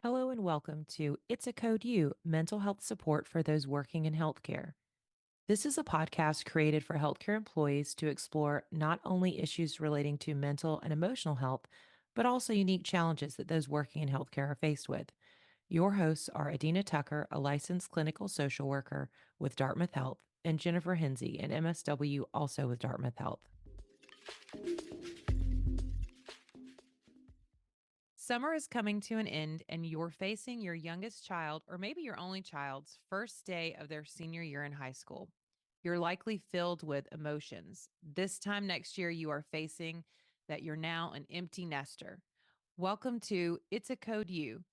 Hello and welcome to It's a Code You, mental health support for those working in healthcare. This is a podcast created for healthcare employees to explore not only issues relating to mental and emotional health, but also unique challenges that those working in healthcare are faced with. Your hosts are Adina Tucker, a licensed clinical social worker with Dartmouth Health, and Jennifer Hinsey, an MSW also with Dartmouth Health. Summer is coming to an end, and you're facing your youngest child, or maybe your only child's, first day of their senior year in high school. You're likely filled with emotions. This time next year, you are facing that you're now an empty nester. Welcome to It's a Code You.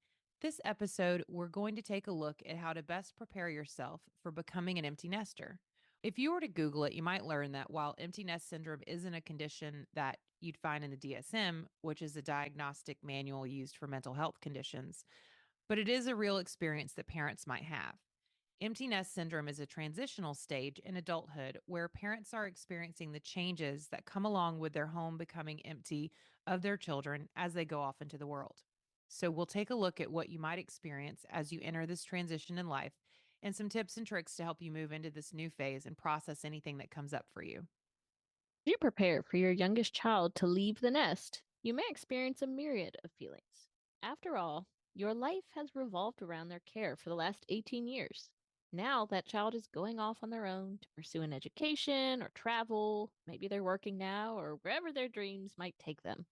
This episode, we're going to take a look at how to best prepare yourself for becoming an empty nester. If you were to Google it, you might learn that while empty nest syndrome isn't a condition that you'd find in the DSM, which is a diagnostic manual used for mental health conditions, but it is a real experience that parents might have. Empty nest syndrome is a transitional stage in adulthood where parents are experiencing the changes that come along with their home becoming empty of their children as they go off into the world. So, we'll take a look at what you might experience as you enter this transition in life and some tips and tricks to help you move into this new phase and process anything that comes up for you. As you prepare for your youngest child to leave the nest, you may experience a myriad of feelings. After all, your life has revolved around their care for the last 18 years. Now that child is going off on their own to pursue an education or travel. Maybe they're working now or wherever their dreams might take them.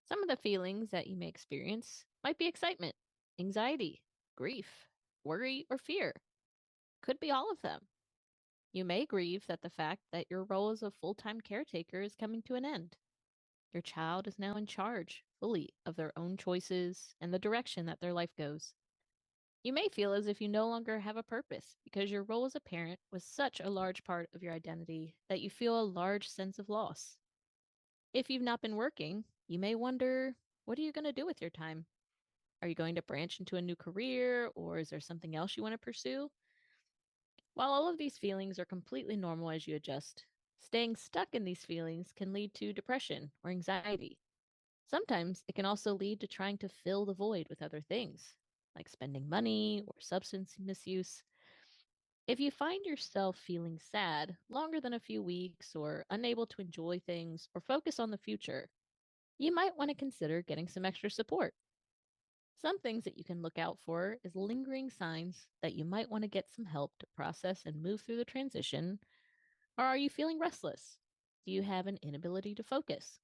Some of the feelings that you may experience might be excitement, anxiety, grief, worry, or fear. Could be all of them. You may grieve that the fact that your role as a full time caretaker is coming to an end. Your child is now in charge fully of their own choices and the direction that their life goes. You may feel as if you no longer have a purpose because your role as a parent was such a large part of your identity that you feel a large sense of loss. If you've not been working, you may wonder, what are you going to do with your time? Are you going to branch into a new career, or is there something else you want to pursue? While all of these feelings are completely normal as you adjust, staying stuck in these feelings can lead to depression or anxiety. Sometimes it can also lead to trying to fill the void with other things, like spending money or substance misuse. If you find yourself feeling sad longer than a few weeks or unable to enjoy things or focus on the future, you might want to consider getting some extra support. Some things that you can look out for is lingering signs that you might want to get some help to process and move through the transition. Or are you feeling restless? Do you have an inability to focus?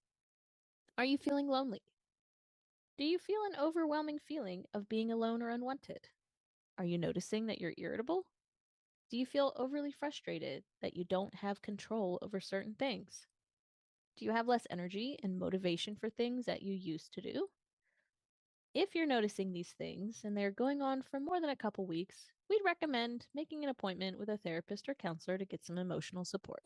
Are you feeling lonely? Do you feel an overwhelming feeling of being alone or unwanted? Are you noticing that you're irritable? Do you feel overly frustrated that you don't have control over certain things? Do you have less energy and motivation for things that you used to do? If you're noticing these things and they're going on for more than a couple weeks, we'd recommend making an appointment with a therapist or counselor to get some emotional support.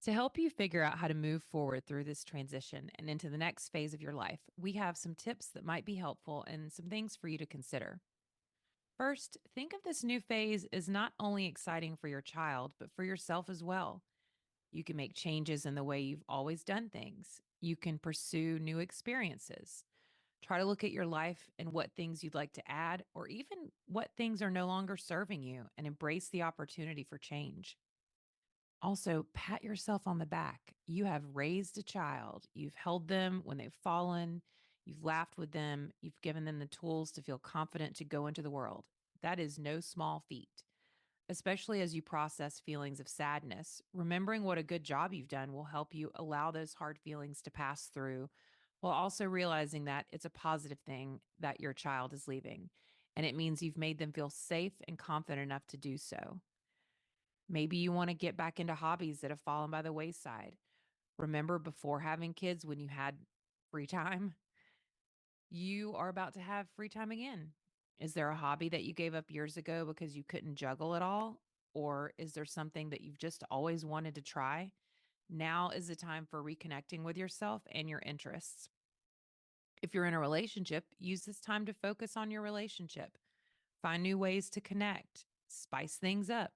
To help you figure out how to move forward through this transition and into the next phase of your life, we have some tips that might be helpful and some things for you to consider. First, think of this new phase as not only exciting for your child, but for yourself as well. You can make changes in the way you've always done things. You can pursue new experiences. Try to look at your life and what things you'd like to add, or even what things are no longer serving you, and embrace the opportunity for change. Also, pat yourself on the back. You have raised a child. You've held them when they've fallen. You've laughed with them. You've given them the tools to feel confident to go into the world. That is no small feat, especially as you process feelings of sadness. Remembering what a good job you've done will help you allow those hard feelings to pass through, while also realizing that it's a positive thing that your child is leaving. And it means you've made them feel safe and confident enough to do so. Maybe you want to get back into hobbies that have fallen by the wayside. Remember before having kids when you had free time? You are about to have free time again. Is there a hobby that you gave up years ago because you couldn't juggle it all? Or is there something that you've just always wanted to try? Now is the time for reconnecting with yourself and your interests. If you're in a relationship, use this time to focus on your relationship. Find new ways to connect, spice things up,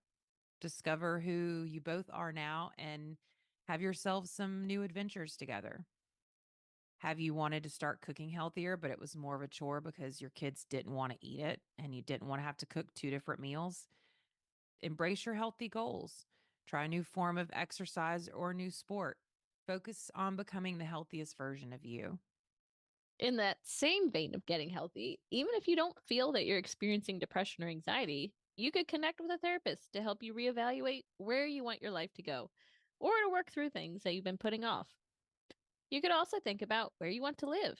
discover who you both are now, and Have yourselves some new adventures together. Have you wanted to start cooking healthier, but it was more of a chore because your kids didn't want to eat it and you didn't want to have to cook two different meals? Embrace your healthy goals. Try a new form of exercise or a new sport. Focus on becoming the healthiest version of you. In that same vein of getting healthy, even if you don't feel that you're experiencing depression or anxiety, you could connect with a therapist to help you reevaluate where you want your life to go or to work through things that you've been putting off. You could also think about where you want to live.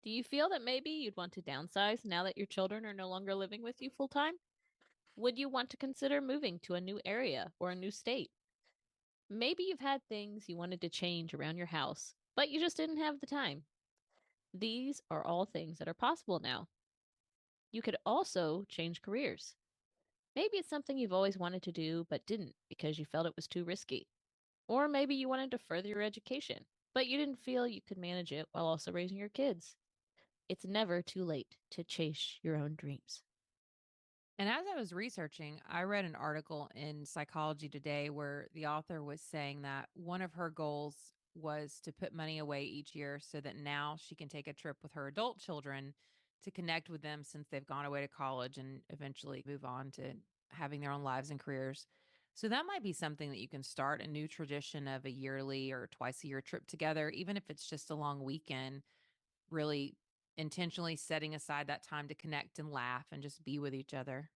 Do you feel that maybe you'd want to downsize now that your children are no longer living with you full time? Would you want to consider moving to a new area or a new state? Maybe you've had things you wanted to change around your house, but you just didn't have the time. These are all things that are possible now. You could also change careers. Maybe it's something you've always wanted to do but didn't because you felt it was too risky. Or maybe you wanted to further your education, but you didn't feel you could manage it while also raising your kids. It's never too late to chase your own dreams. And as I was researching, I read an article in Psychology Today where the author was saying that one of her goals was to put money away each year so that now she can take a trip with her adult children to connect with them since they've gone away to college and eventually move on to having their own lives and careers. So that might be something that you can start a new tradition of a yearly or twice a year trip together, even if it's just a long weekend, really intentionally setting aside that time to connect and laugh and just be with each other.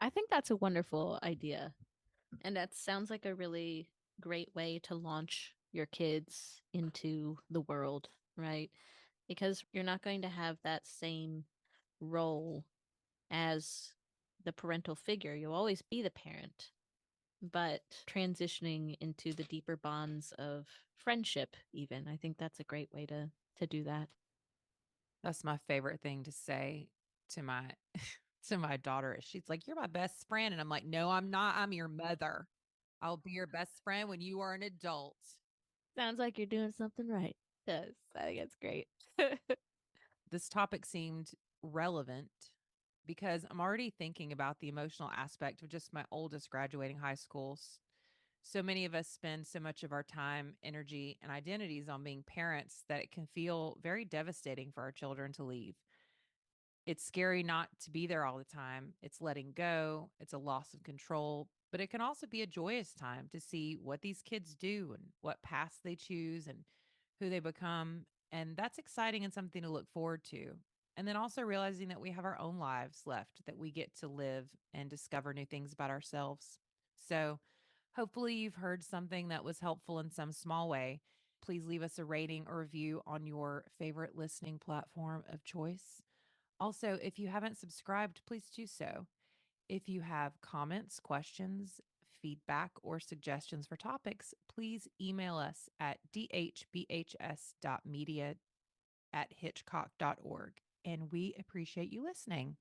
I think that's a wonderful idea. And that sounds like a really great way to launch your kids into the world, right? Because you're not going to have that same role as the parental figure. You'll always be the parent, but transitioning into the deeper bonds of friendship, even, I think that's a great way to do that. That's my favorite thing to say to my to my daughter. She's like, "You're my best friend." And I'm like, "No, I'm not. I'm your mother. I'll be your best friend when you are an adult." Sounds like you're doing something right. Yes, I think it's great. This topic seemed relevant because I'm already thinking about the emotional aspect of just my oldest graduating high school. So many of us spend so much of our time, energy, and identities on being parents that it can feel very devastating for our children to leave. It's scary not to be there all the time. It's letting go, it's a loss of control, but it can also be a joyous time to see what these kids do and what paths they choose and who they become. And that's exciting and something to look forward to. And then also realizing that we have our own lives left that we get to live and discover new things about ourselves. So, hopefully, you've heard something that was helpful in some small way. Please leave us a rating or review on your favorite listening platform of choice. Also, if you haven't subscribed, please do so. If you have comments, questions, feedback, or suggestions for topics, please email us at dhbhs.media@hitchcock.org. And we appreciate you listening.